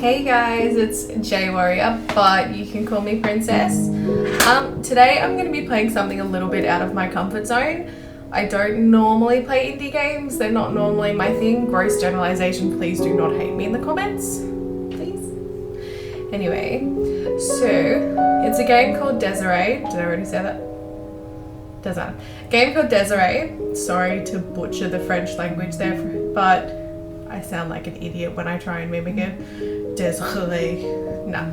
Hey guys, it's JWarrior, but you can call me Princess. Today I'm going to be playing something a little bit out of my comfort zone. I don't normally play indie games, they're not normally my thing. Gross generalization, please do not hate me in the comments. Please. Anyway, so it's a game called Désiré. Did I already say that? Doesn't matter. Game called Désiré. Sorry to butcher the French language there, but I sound like an idiot when I try and mimic it. Désiré. No.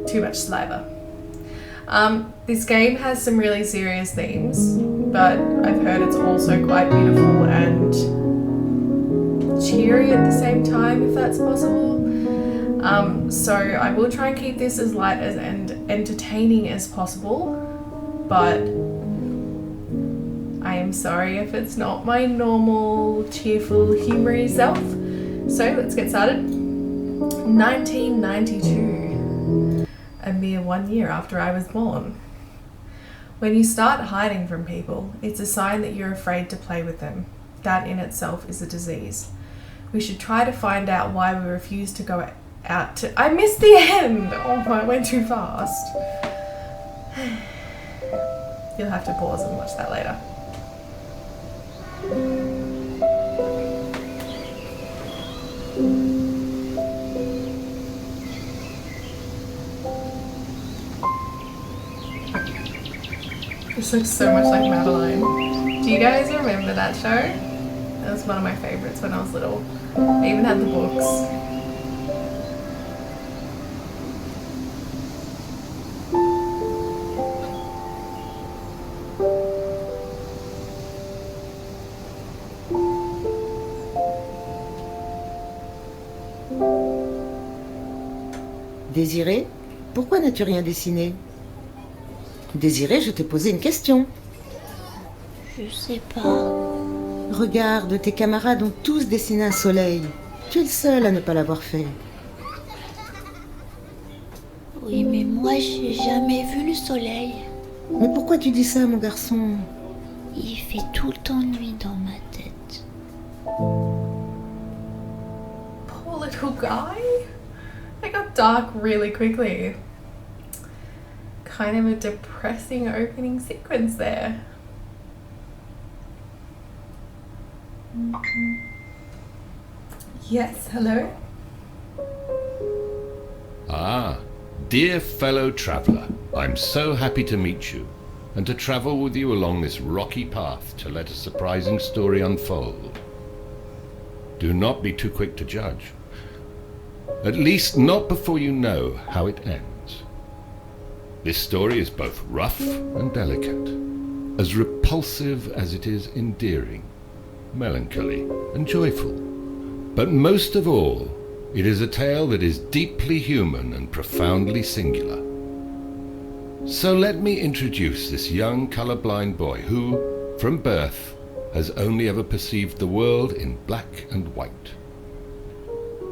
Too much saliva. This game has some really serious themes, but I've heard it's also quite beautiful and cheery at the same time, if that's possible. So I will try and keep this as light and entertaining as possible, but I am sorry if it's not my normal, cheerful, humoury self. So let's get started. 1992, a mere 1 year after I was born. When you start hiding from people, it's a sign that you're afraid to play with them. That in itself is a disease. We should try to find out why we refuse to go out to... I missed the end! Oh, I went too fast. You'll have to pause and watch that later. This looks so much like Madeline. Do you guys remember that show? That was one of my favourites when I was little. I even had the books. Désiré, pourquoi n'as-tu rien dessiné? Désiré, je t'ai posé une question. Je sais pas. Regarde, tes camarades ont tous dessiné un soleil. Tu es le seul à ne pas l'avoir fait. Oui, mais moi, j'ai jamais vu le soleil. Mais pourquoi tu dis ça, mon garçon? Il fait tout le temps nuit dans ma tête. Poor little guy. It got dark really quickly. Kind of a depressing opening sequence there. Yes, hello? Ah, dear fellow traveller, I'm so happy to meet you and to travel with you along this rocky path to let a surprising story unfold. Do not be too quick to judge. At least not before you know how it ends. This story is both rough and delicate, as repulsive as it is endearing, melancholy and joyful. But most of all, it is a tale that is deeply human and profoundly singular. So let me introduce this young colourblind boy who, from birth, has only ever perceived the world in black and white.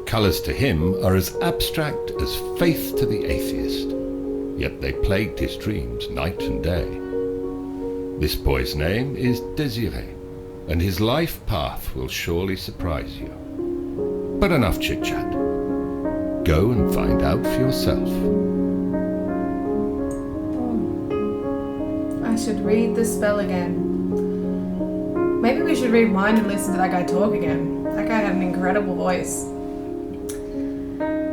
Colours to him are as abstract as faith to the atheist, yet they plagued his dreams night and day. This boy's name is Désiré, and his life path will surely surprise you. But enough chit-chat. Go and find out for yourself. I should read the spell again. Maybe we should read mine and listen to that guy talk again. That guy had an incredible voice.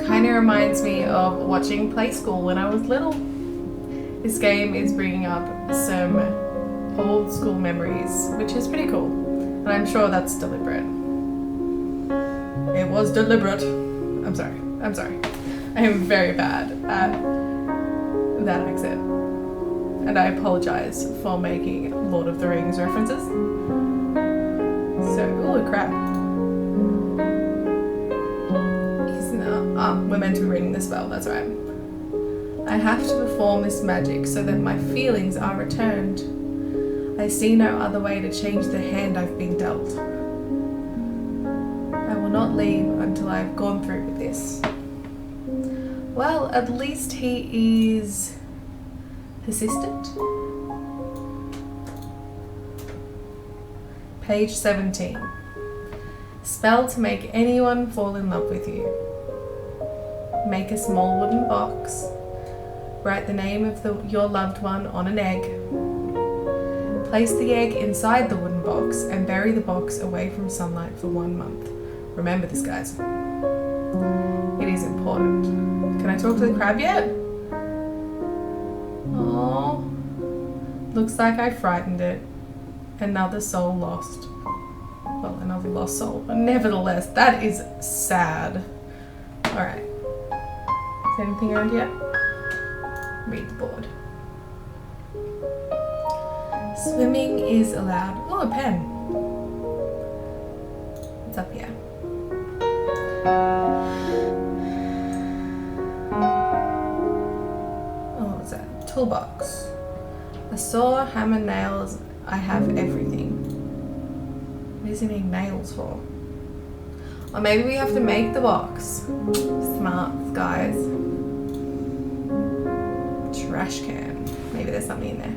Kind of reminds me of watching Play School when I was little. This game is bringing up some old school memories, which is pretty cool. And I'm sure that's deliberate. It was deliberate. I'm sorry. I am very bad at that accent. And I apologize for making Lord of the Rings references. So, holy crap. We're meant to be reading the spell, that's right. I have to perform this magic so that my feelings are returned. I see no other way to change the hand I've been dealt. I will not leave until I have gone through with this. Well, at least he is persistent. Page 17. Spell to make anyone fall in love with you. make a small wooden box, write the name of your loved one on an egg, place the egg inside the wooden box and bury the box away from sunlight for 1 month. Remember this, guys. It is important. Can I talk to the crab yet? Oh, looks like I frightened it. Another soul lost. Well, another lost soul. But nevertheless, that is sad. Alright. Is there anything around here? Read the board. Swimming is allowed. Oh, a pen. What's up here? Oh, what was that? Toolbox. A saw, hammer, nails. I have everything. What does he need nails for? Or maybe we have to make the box. Smart, guys. Trash can. Maybe there's something in there.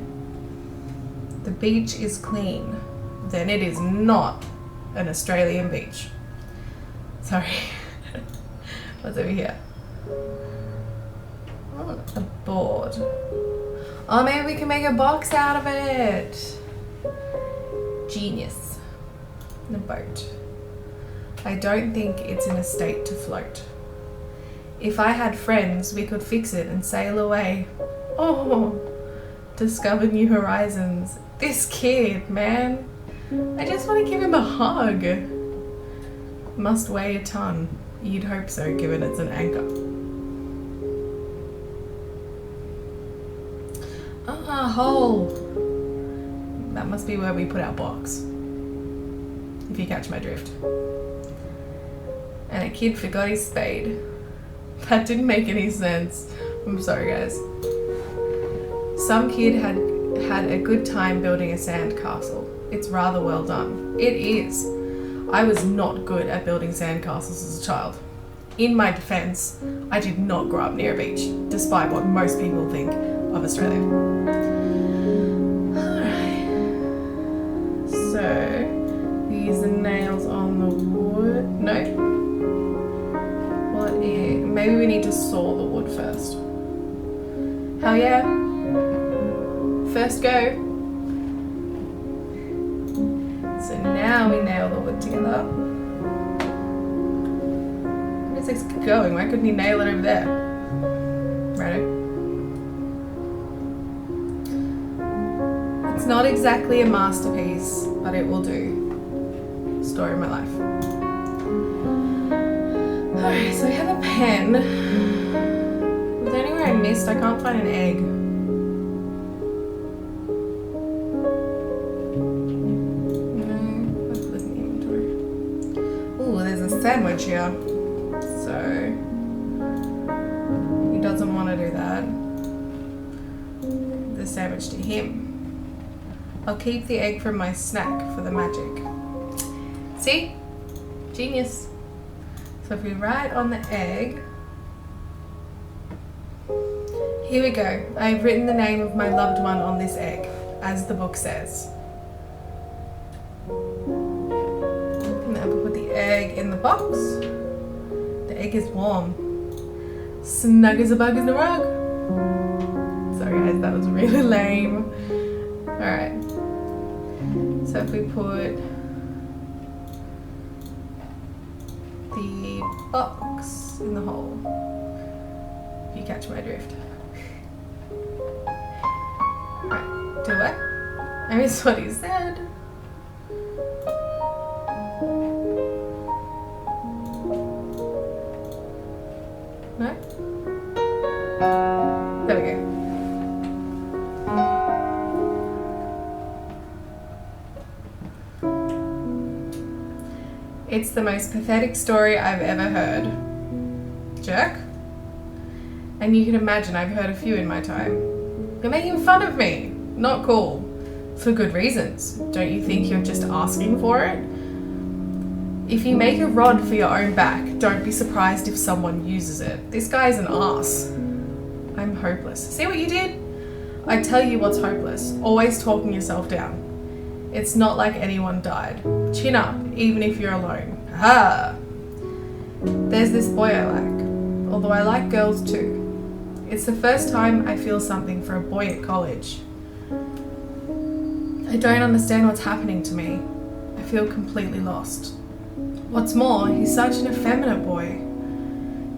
The beach is clean. Then it is not an Australian beach. Sorry. What's over here? Oh, a board. Oh, maybe we can make a box out of it. Genius. The boat. I don't think it's in a state to float. If I had friends, we could fix it and sail away. Oh, discover new horizons. This kid, man. I just want to give him a hug. Must weigh a ton. You'd hope so, given it's an anchor. Ah, hole. That must be where we put our box. If you catch my drift. And a kid forgot his spade. That didn't make any sense. I'm sorry, guys. Some kid had a good time building a sand castle. It's rather well done. It is. I was not good at building sand castles as a child. In my defense, I did not grow up near a beach, despite what most people think of Australia. Alright. So, we use the nails on the wood. No. Maybe we need to saw the wood first. Hell yeah. First go. So now we nail the wood together. Where's this going? Why couldn't he nail it over there? Righto. It's not exactly a masterpiece, but it will do. Story of my life. Alright, so I have a pen. Was there anywhere I missed? I can't find an egg. No, let's look in the inventory. Ooh, there's a sandwich here. So, he doesn't want to do that. The sandwich to him. I'll keep the egg from my snack for the magic. See? Genius. So if we write on the egg, here we go. I've written the name of my loved one on this egg, as the book says. Now we put the egg in the box. The egg is warm. Snug as a bug in the rug. Sorry guys, that was really lame. Alright. So if we put the box in the hole. If you catch my drift. Right, do what? I missed what he said. No? There we go. It's the most pathetic story I've ever heard. Jerk. And you can imagine I've heard a few in my time. You're making fun of me. Not cool. For good reasons. Don't you think you're just asking for it? If you make a rod for your own back, don't be surprised if someone uses it. This guy's an ass. I'm hopeless. See what you did? I tell you what's hopeless. Always talking yourself down. It's not like anyone died. Chin up, even if you're alone. Ha! There's this boy I like. although I like girls too. It's the first time I feel something for a boy at college. I don't understand what's happening to me. I feel completely lost. What's more, he's such an effeminate boy.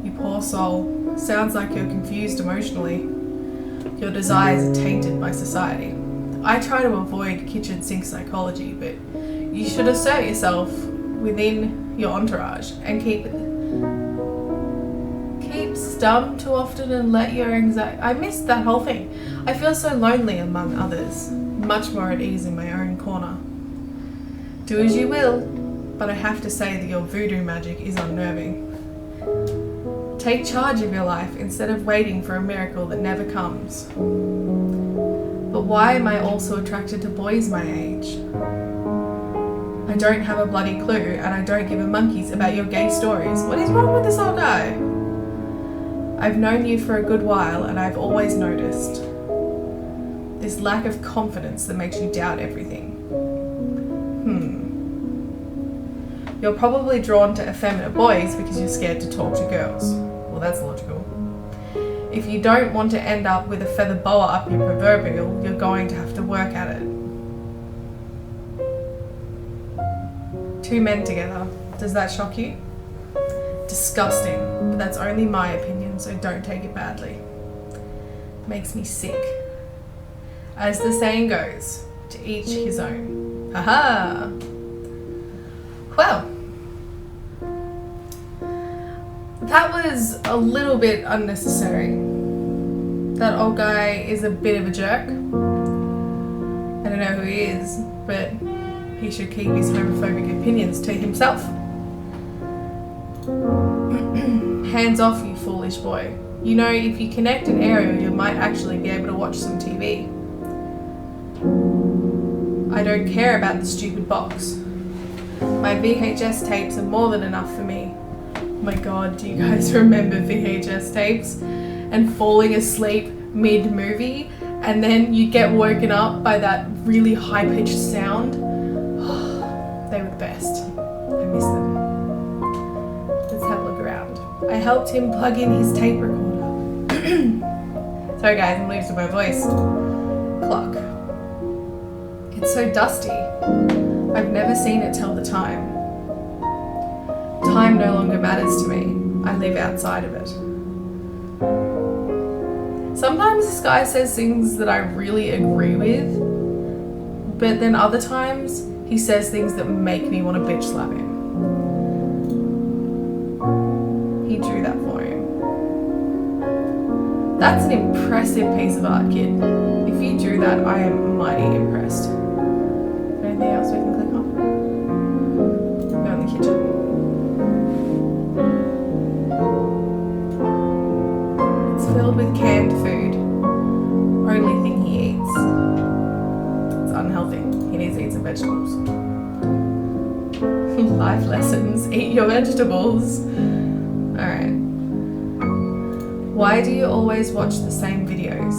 You poor soul. Sounds like you're confused emotionally. Your desires are tainted by society. I try to avoid kitchen sink psychology, but you should assert yourself within your entourage and keep stum too often and let your anxiety... I missed that whole thing. I feel so lonely among others, much more at ease in my own corner. Do as you will, but I have to say that your voodoo magic is unnerving. Take charge of your life instead of waiting for a miracle that never comes. But why am I also attracted to boys my age? I don't have a bloody clue, and I don't give a monkeys about your gay stories. What is wrong with this old guy? I've known you for a good while, and I've always noticed this lack of confidence that makes you doubt everything. You're probably drawn to effeminate boys because you're scared to talk to girls. Well, that's logical. If you don't want to end up with a feather boa up your proverbial, you're going to have to work at it. Two men together. Does that shock you? Disgusting, but that's only my opinion, so don't take it badly. Makes me sick. As the saying goes, to each his own. Haha! Well, that was a little bit unnecessary. That old guy is a bit of a jerk. I don't know who he is, but he should keep his homophobic opinions to himself. Hands off, you foolish boy. You know, if you connect an area, you might actually be able to watch some TV. I don't care about the stupid box. My VHS tapes are more than enough for me. Oh my god, do you guys remember VHS tapes? And falling asleep mid-movie, and then you get woken up by that really high-pitched sound? They were the best. I miss them. Let's have a look around. I helped him plug in his tape recorder. Sorry guys, I'm losing my voice. Clock. It's so dusty. I've never seen it tell the time. Time no longer matters to me. I live outside of it. Sometimes this guy says things that I really agree with, but then other times he says things that make me want to bitch slap him. He drew that for him. That's an impressive piece of art, kid. If you drew that, I am mighty impressed. Anything else we can click on? Go in the kitchen. It's filled with canned food. Only thing he eats. It's unhealthy. He needs to eat some vegetables. Life lessons. Eat your vegetables. Alright. Why do you always watch the same videos?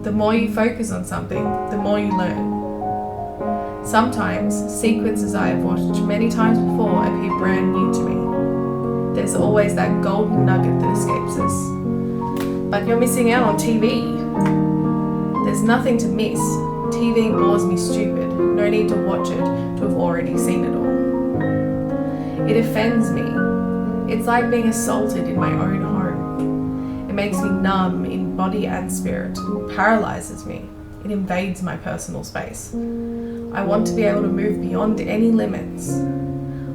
The more you focus on something, the more you learn. Sometimes, sequences I have watched many times before appear brand new to me. There's always that golden nugget that escapes us. But you're missing out on TV. There's nothing to miss. TV bores me stupid. No need to watch it to have already seen it all. It offends me. It's like being assaulted in my own home. It makes me numb in body and spirit. It paralyzes me. It invades my personal space. I want to be able to move beyond any limits.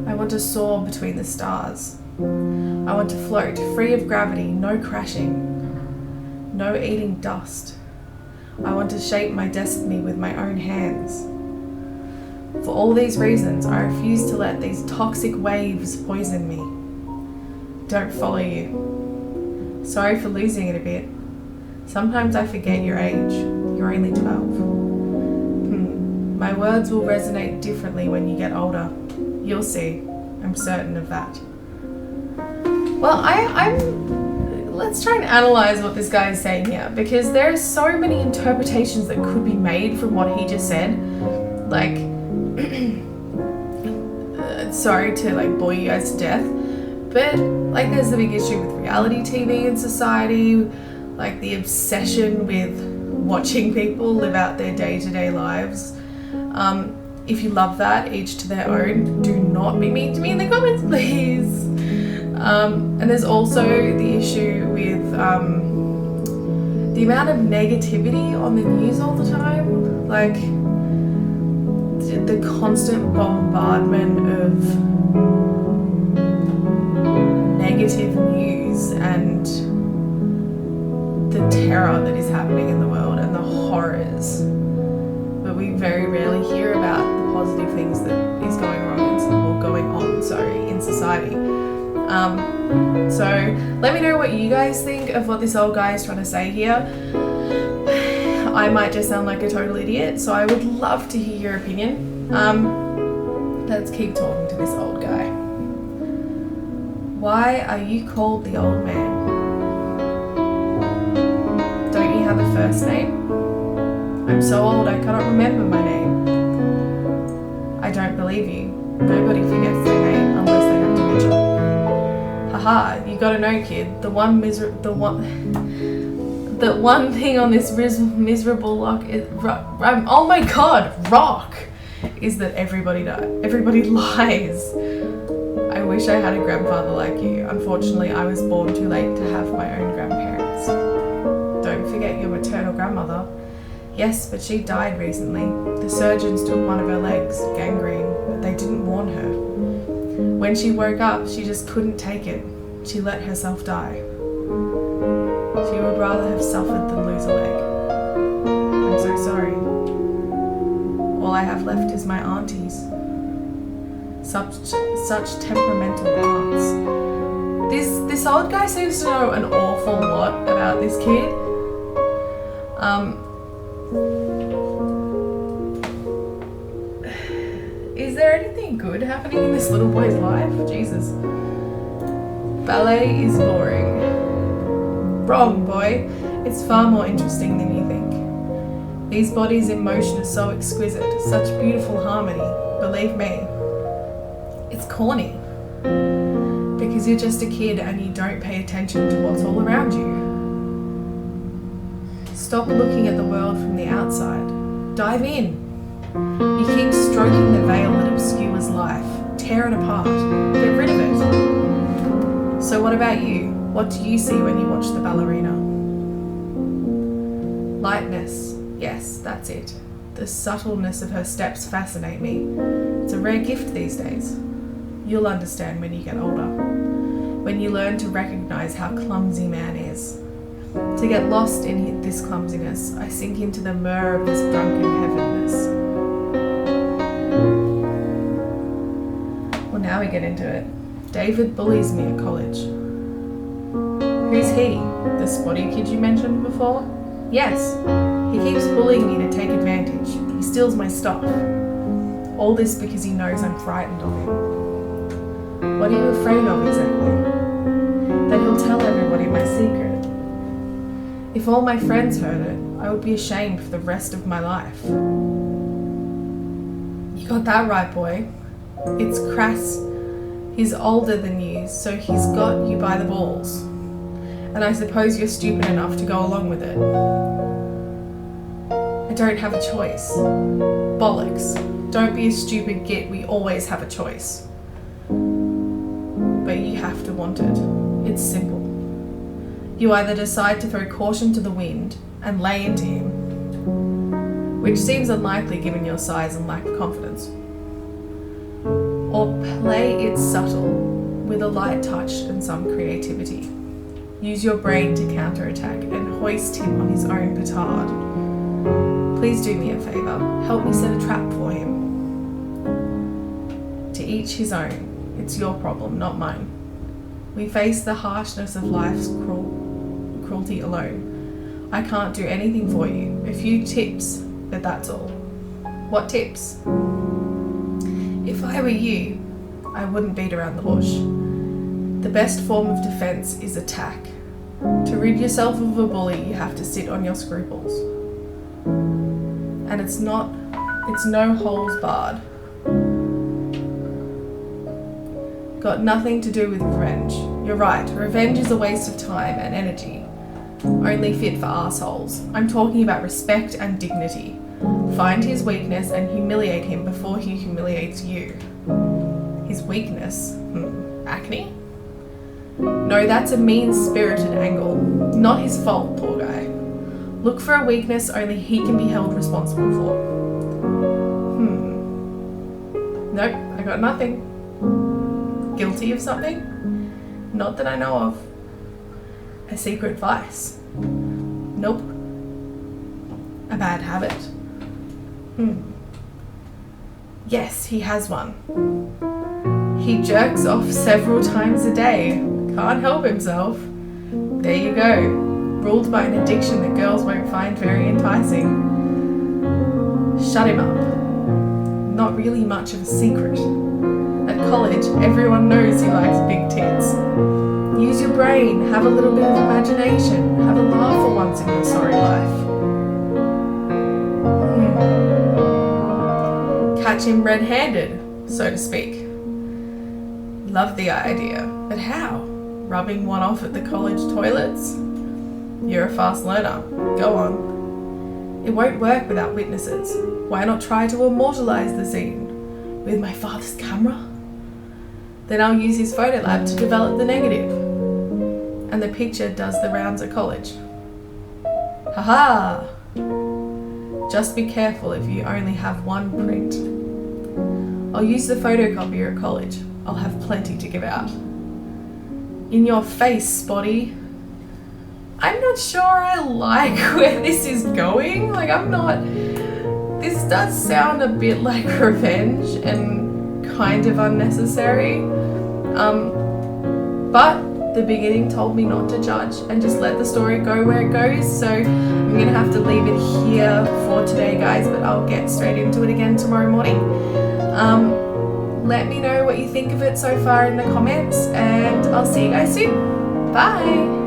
I want to soar between the stars. I want to float free of gravity, no crashing, no eating dust. I want to shape my destiny with my own hands. For all these reasons, I refuse to let these toxic waves poison me. Don't follow you. Sorry for losing it a bit. Sometimes I forget your age. You're only 12. My words will resonate differently when you get older. You'll see. I'm certain of that. Well, let's try and analyze what this guy is saying here, because there are so many interpretations that could be made from what he just said. Like, sorry to like bore you guys to death, But like there's the big issue with reality TV in society, like the obsession with watching people live out their day-to-day lives. If you love that, each to their own. Do not be mean to me in the comments, please. And there's also the issue with the amount of negativity on the news all the time. Like the constant bombardment of negative news and the terror that is happening in the world and the horrors. But we very rarely hear about the positive things that is going on in society. So let me know what you guys think of what this old guy is trying to say here. I might just sound like a total idiot, so I would love to hear your opinion. Let's keep talking to this old guy. Why are you called the old man? Don't you have a first name? I'm so old I cannot remember my name. I don't believe you. Nobody forgets their name unless they have dementia. Haha, you gotta know, kid. The one thing on this miserable rock is that everybody lies. I wish I had a grandfather like you. Unfortunately, I was born too late to have my own grandparents. Don't forget your maternal grandmother. Yes, but she died recently. The surgeons took one of her legs, gangrene, but they didn't warn her. When she woke up, she just couldn't take it. She let herself die. She would rather have suffered than lose a leg. I'm so sorry. All I have left is my aunties. Such temperamental aunts. This old guy seems to know an awful lot about this kid. Is there anything good happening in this little boy's life? Jesus. Ballet is boring. Wrong, boy. It's far more interesting than you think. These bodies in motion are so exquisite, such beautiful harmony. Believe me, it's corny. Because you're just a kid and you don't pay attention to what's all around you. Stop looking at the world from the outside. Dive in. You keep stroking the veil that obscures life. Tear it apart. Get rid of it. So what about you? What do you see when you watch the ballerina? Lightness. Yes, that's it. The subtleness of her steps fascinate me. It's a rare gift these days. You'll understand when you get older. When you learn to recognize how clumsy man is. To get lost in this clumsiness, I sink into the myrrh of this drunken heavenness. Well, now we get into it. David bullies me at college. Who's he? The spotty kid you mentioned before? Yes. He keeps bullying me to take advantage. He steals my stuff. All this because he knows I'm frightened of him. What are you afraid of exactly? That he'll tell everybody my secret. If all my friends heard it, I would be ashamed for the rest of my life. You got that right, boy. It's crass. He's older than you, so he's got you by the balls. And I suppose you're stupid enough to go along with it. I don't have a choice. Bollocks. Don't be a stupid git, we always have a choice. But you have to want it. It's simple. You either decide to throw caution to the wind and lay into him, which seems unlikely given your size and lack of confidence, or play it subtle with a light touch and some creativity. Use your brain to counterattack and hoist him on his own petard. Please do me a favour, help me set a trap for him. To each his own. It's your problem, not mine. We face the harshness of life's cruelty alone. I can't do anything for you. A few tips, but that's all. What tips? If I were you, I wouldn't beat around the bush. The best form of defense is attack. To rid yourself of a bully, you have to sit on your scruples. And it's no holes barred. got nothing to do with revenge. You're right, revenge is a waste of time and energy. Only fit for assholes. I'm talking about respect and dignity. Find his weakness and humiliate him before he humiliates you. His weakness? Acne? No, that's a mean-spirited angle. Not his fault, poor guy. Look for a weakness only he can be held responsible for. Nope, I got nothing. Guilty of something? Not that I know of. A secret vice? Nope. A bad habit? Yes, he has one. He jerks off several times a day. Can't help himself. There you go. Ruled by an addiction that girls won't find very enticing. Shut him up. Not really much of a secret. At college, everyone knows he likes big tits. Use your brain, have a little bit of imagination, have a laugh for once in your sorry life. Catch him red-handed, so to speak. Love the idea, but how? Rubbing one off at the college toilets? You're a fast learner. Go on. It won't work without witnesses. Why not try to immortalize the scene? With my father's camera? Then I'll use his photo lab to develop the negative. And the picture does the rounds at college. Haha! Just be careful if you only have one print. I'll use the photocopier at college. I'll have plenty to give out. In your face, Spotty. I'm not sure I like where this is going. This does sound a bit like revenge and kind of unnecessary. But the beginning told me not to judge and just let the story go where it goes. So I'm gonna have to leave it here for today, guys, but I'll get straight into it again tomorrow morning. Let me know what you think of it so far in the comments, and I'll see you guys soon. Bye!